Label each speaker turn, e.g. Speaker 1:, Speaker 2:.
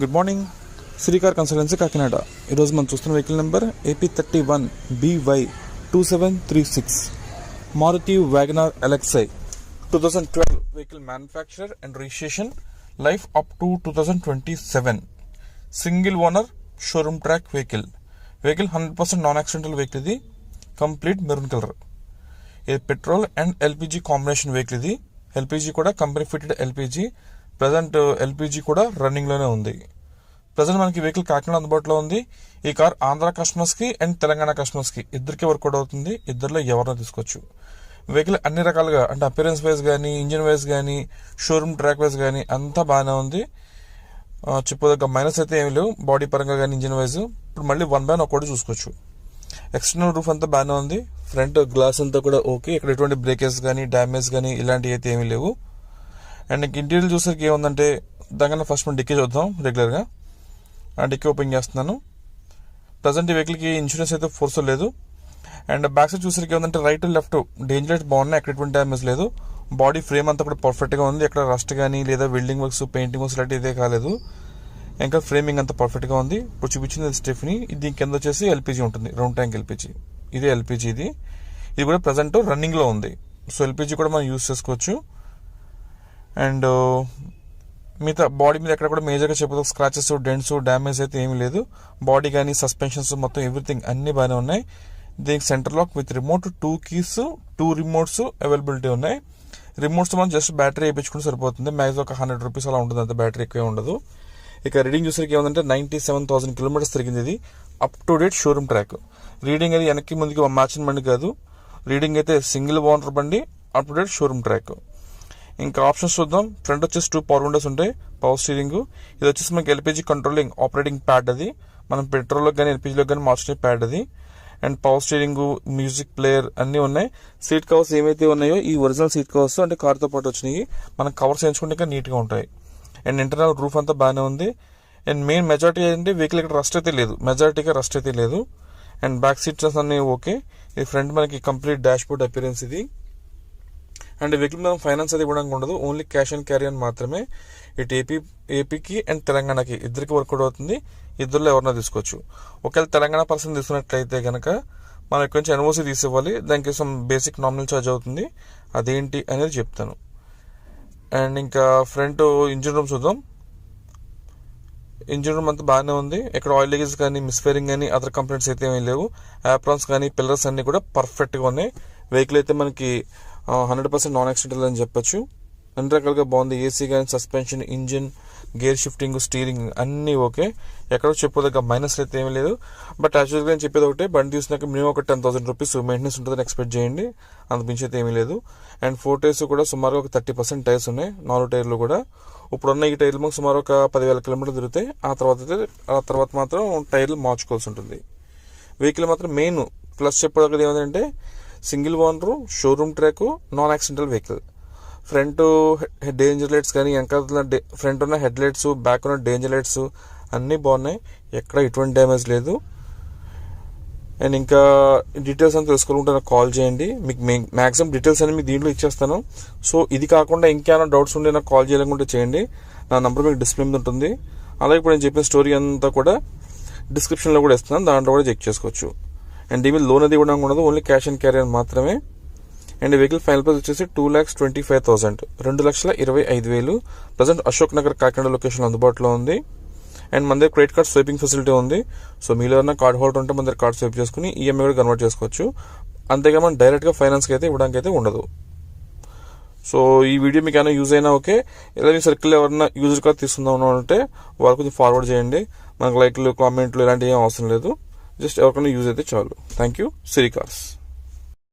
Speaker 1: Good morning. Srikar consultancy Kakinada. ఈరోజు మనం చూస్తున్న vehicle number AP31BY2736 Maruti Wagon R LXi 2012 vehicle manufacturer and registration, life up to 2027, single owner, showroom track vehicle 100% non accidental vehicle. ఇది complete maroon colour. ఇది petrol and LPG combination vehicle. ఇది LPG కూడా company fitted LPG. Present LPG కూడా running లోనే ఉంది. Present మనకి vehicle Kakinada అందుబాటులో ఉంది. ఈ కార్ ఆంధ్ర కస్టమర్స్ కి అండ్ తెలంగాణ కస్టమర్స్ కి ఇద్దరికి వర్కౌట్ అవుతుంది. ఇద్దరిలో ఎవరినో తీసుకోవచ్చు. వెహికల్ అన్ని రకాలుగా అంటే అపిరెన్స్ వైజ్ కానీ, ఇంజిన్ వైజ్ కానీ, షోరూమ్ ట్రాక్ వైజ్ కానీ అంతా బాగానే ఉంది. చెప్పదగ్గ మైనస్ అయితే ఏమి లేవు బాడీ పరంగా కానీ, ఇంజిన్ వైజ్. ఇప్పుడు మళ్ళీ 1/1 ఒకటి చూసుకోవచ్చు. ఎక్స్టర్నల్ రూఫ్ అంతా బాగానే ఉంది. ఫ్రంట్ గ్లాస్ అంతా కూడా ఓకే. ఇక్కడ ఎటువంటి బ్రేకేజ్ కానీ, డ్యామేజ్ కానీ ఇలాంటివి అయితే ఏమీ లేవు. అండ్ ఇంటీరియర్ చూసరికి ఏముందంటే దానికన్నా ఫస్ట్ మనం డిక్కీ చూద్దాం. రెగ్యులర్గా ఆ డిక్కీ ఓపెన్ చేస్తున్నాను. ప్రజెంట్ ఈ వెహికల్కి ఇన్సూరెన్స్ అయితే ఫోర్స్ లేదు. అండ్ బ్యాక్ సైడ్ చూసరికి ఏముందంటే రైట్ లెఫ్ట్ డేంజర్ లైట్స్ బాగున్నాయి. ఎక్కడ ఎటువంటి డ్యామేజ్ లేదు. బాడీ ఫ్రేమ్ అంతా కూడా పర్ఫెక్ట్గా ఉంది. ఎక్కడ రస్ట్ కానీ లేదా వెల్డింగ్ వర్క్స్, పెయింటింగ్ వర్క్స్ లాంటి ఇదే కాలేదు. ఇంకా ఫ్రేమింగ్ అంతా పర్ఫెక్ట్గా ఉంది. ఇప్పుడు చూపించింది స్టెఫ్నీ. దీని కింద వచ్చేసి ఎల్పిజి ఉంటుంది, రౌండ్ ట్యాంక్ ఎల్పిజి. ఇదే ఎల్పిజి. ఇది కూడా ప్రజెంట్ రన్నింగ్లో ఉంది. సో ఎల్పిజి కూడా మనం యూజ్ చేసుకోవచ్చు. అండ్ మిగతా బాడీ మీద ఎక్కడ కూడా మేజర్గా చెప్పదు స్క్రాచెస్, డెంట్స్, డ్యామేజ్ అయితే ఏమీ లేదు. బాడీ కానీ, సస్పెన్షన్స్ మొత్తం ఎవ్రీథింగ్ అన్ని బాగానే ఉన్నాయి. దీనికి centre lock with remote, 2 keys, 2 remotes availability ఉన్నాయి. రిమోట్స్ మనం జస్ట్ బ్యాటరీ వేయించుకుంటే సరిపోతుంది. మ్యాక్సిమం ఒక 100 రూపీస్ అలా ఉంటుంది, అంత బ్యాటరీ ఎక్కువ ఉండదు. ఇక రీడింగ్ చూసరికి ఏమంటే 97,000 కిలోమీటర్స్ తిరిగింది. ఇది up to date showroom track. Reading అది వెనక్కి ముందుకి మార్చిన బండి కాదు. రీడింగ్ అయితే సింగిల్ ఓనర్ బండి, up to date showroom track. ఇంకా ఆప్షన్స్ చూద్దాం. ఫ్రంట్ వచ్చేసి 2 పవర్ విండోస్ ఉంటాయి, పవర్ స్టీరింగ్. ఇది వచ్చేసి మనకి ఎల్పిజి కంట్రోలింగ్ ఆపరేటింగ్ ప్యాడ్. అది మనం పెట్రోల్లో కానీ ఎల్పిజిలో కానీ మార్చుకునే ప్యాడ్ అది. And power steering, music player అన్నీ ఉన్నాయి. సీట్ కవర్స్ ఏమైతే ఉన్నాయో ఈ ఒరిజినల్ సీట్ కవర్స్ అంటే కార్తో పాటు వచ్చినాయి. మనం కవర్స్ వేయించుకుంటే ఇంకా నీట్గా ఉంటాయి. అండ్ ఇంటర్నల్ రూఫ్ అంతా బాగానే ఉంది. అండ్ మెయిన్ మెజారిటీ ఏంటంటే వెహికల్ ఇక్కడ రస్ట్ అయితే లేదు, మెజారిటీగా రస్ట్ అయితే లేదు. అండ్ బ్యాక్ సీట్స్ అన్నీ ఓకే. ఇది ఫ్రంట్ మనకి కంప్లీట్ డాష్ బోర్డ్ అపిరెన్స్ ఇది. అండ్ వెహికల్ మనం ఫైనాన్స్ అది ఇవ్వడానికి ఉండదు, ఓన్లీ క్యాష్ అండ్ క్యారీ అని మాత్రమే. ఇటు ఏపీకి అండ్ తెలంగాణకి ఇద్దరికి వర్కౌట్ అవుతుంది. ఇద్దరులో ఎవరన్నా తీసుకోవచ్చు. ఒకవేళ తెలంగాణ పర్సన్ తీసుకున్నట్లయితే కనుక మనం ఇక్కడ నుంచి ఎన్ఓసి తీసివ్వాలి. దానికి సమ్ బేసిక్ నామినల్ ఛార్జ్ అవుతుంది. అదేంటి అనేది చెప్తాను. అండ్ ఇంకా ఫ్రంట్ ఇంజిన్ రూమ్ చూద్దాం. ఇంజిన్ రూమ్ అంతా బాగానే ఉంది. ఇక్కడ ఆయిల్ లీకేజ్ కానీ, మిస్ఫైరింగ్ కానీ, అదర్ కంప్లైంట్స్ అయితే ఏమీ లేవు. యాప్రాన్స్ కానీ, పిల్లర్స్ అన్ని కూడా పర్ఫెక్ట్గా ఉన్నాయి. వెహికల్ అయితే మనకి 100% నాన్ యాక్సిడెంటల్ అని చెప్పొచ్చు. అన్ని రకాలుగా బాగుంది. ఏసీ కానీ, suspension, engine, gear shifting, steering అన్నీ ఓకే. ఎక్కడో చెప్పదగ్గ మైనస్ అయితే ఏమీ లేదు. బట్ యాక్చువల్గా నేను చెప్పేది ఒకటే, బండి తీసినాక మినిమం ఒక 10,000 రూపీస్ మెయింటెనెన్స్ ఉంటుందని ఎక్స్పెక్ట్ చేయండి. అంత మించి అయితే ఏమీ లేదు. అండ్ 4 టైర్స్ కూడా సుమారుగా ఒక 30% టైర్స్ ఉన్నాయి. 4 టైర్లు కూడా ఇప్పుడున్న ఈ టైర్లు మాకు సుమారు ఒక 10,000 కిలోమీటర్లు తిరుగుతాయి. ఆ తర్వాత మాత్రం టైర్లు మార్చుకోవాల్సి ఉంటుంది. వెహికల్ మాత్రం మెయిన్ ప్లస్ చెప్పదగ్గది ఏమంటే single owner, showroom track, non accidental vehicle. Front danger lights కానీ, వెనకాల ఫ్రంట్ ఉన్న హెడ్ లైట్స్, బ్యాక్ ఉన్న డేంజర్ లైట్స్ అన్నీ బాగున్నాయి. ఎక్కడ ఎటువంటి డ్యామేజ్ లేదు. అండ్ ఇంకా డీటెయిల్స్ అని తెలుసుకోవాలంటే నాకు కాల్ చేయండి. మీకు మ్యాక్సిమం డీటెయిల్స్ అని మీకు దీంట్లో ఇచ్చేస్తాను. సో ఇది కాకుండా ఇంకేమైనా డౌట్స్ ఉంటే నాకు కాల్ చేయాలనుకుంటే చేయండి. నా నంబర్ మీకు డిస్ప్లే మీద ఉంటుంది. అలాగే ఇప్పుడు నేను చెప్పిన స్టోరీ అంతా కూడా డిస్క్రిప్షన్లో కూడా ఇస్తున్నాను, దాంట్లో కూడా చెక్ చేసుకోవచ్చు. అండ్ దీని లోన్ అది ఇవ్వడానికి ఉండదు, ఓన్లీ క్యాష్ అండ్ క్యారీ అని మాత్రమే. అండ్ వెహికల్ ఫైనల్ ప్రైస్ వచ్చేసి 2,25,000, 2,25,000. ప్రజెంట్ అశోక్ నగర్ కాకినాడ లొకేషన్ అందుబాటులో ఉంది. అండ్ మన దగ్గర క్రెడిట్ కార్డ్ స్వైపింగ్ ఫెసిలిటీ ఉంది. సో మీలో ఏమైనా కార్డ్ హోల్డర్ ఉంటే మన దగ్గర కార్డ్ స్వైప్ చేసుకుని ఈఎంఐ కూడా కన్వర్ట్ చేసుకోవచ్చు. అంతేగా మనం డైరెక్ట్గా ఫైనాన్స్కి అయితే ఇవ్వడానికి అయితే ఉండదు. సో ఈ వీడియో మీకు ఏమైనా యూజ్ అయినా ఓకే. ఇలా మీ సర్కిల్ ఎవరైనా యూజర్ కార్డ్ తీసుకుందాం అంటే వాళ్ళు కొంచెం ఫార్వర్డ్ చేయండి. మనకు లైక్లు, కామెంట్లు ఇలాంటివి ఏం అవసరం లేదు. జస్ట్ ఎవరికైనా యూజ్ అయితే చాలు. Thank you. శ్రీకార్స్.